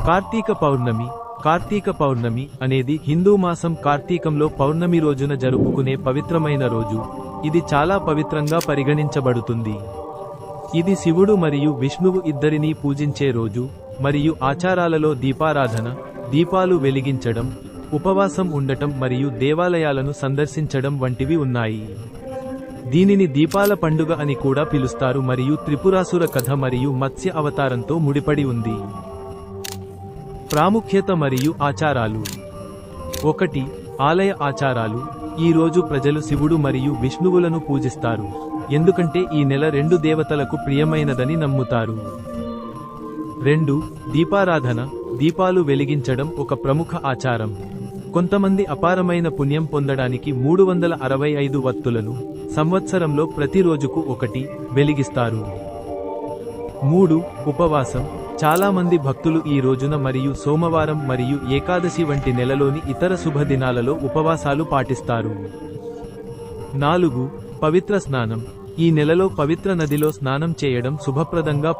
కార్తీక పౌర్ణమి. కార్తీక పౌర్ణమి అనేది హిందూ మాసం కార్తీకంలో పౌర్ణమి రోజున జరుపుకునే పవిత్రమైన రోజు. ఇది చాలా పవిత్రంగా పరిగణించబడుతుంది. ఇది శివుడు మరియు విష్ణువు ఇద్దరినీ పూజించే రోజు మరియు ఆచారాలలో దీపారాధన, దీపాలు వెలిగించడం, ఉపవాసం ఉండటం మరియు దేవాలయాలను సందర్శించడం వంటివి ఉన్నాయి. దీనిని దీపాల పండుగ అని కూడా పిలుస్తారు మరియు త్రిపురాసుర కథ మరియు మత్స్య అవతారంతో ముడిపడి ఉంది. ప్రాముఖ్యత మరియు ఆచారాలు. 1. ఆలయ ఆచారాలు. ఈ రోజు ప్రజలు శివుడు మరియు విష్ణువులను పూజిస్తారు, ఎందుకంటే ఈ నెల 2 దేవతలకు ప్రియమైనదని నమ్ముతారు. 2. దీపారాధన. దీపాలు వెలిగించడం ఒక ప్రముఖ ఆచారం. కొంతమంది అపారమైన పుణ్యం పొందడానికి 365 వత్తులను సంవత్సరంలో ప్రతి రోజుకు 1 వెలిగిస్తారు. 3. ఉపవాసం. చాలా మంది భక్తులు ఈ రోజున మరియు సోమవారం మరియు ఏకాదశి వంటి నెలలోని ఇతర శుభదినాలలో ఉపవాసాలు పాటిస్తారు. 4. పవిత్ర స్నానం. ఈ నెలలో పవిత్ర నదిలో స్నానం చేయడం శుభప్రదంగా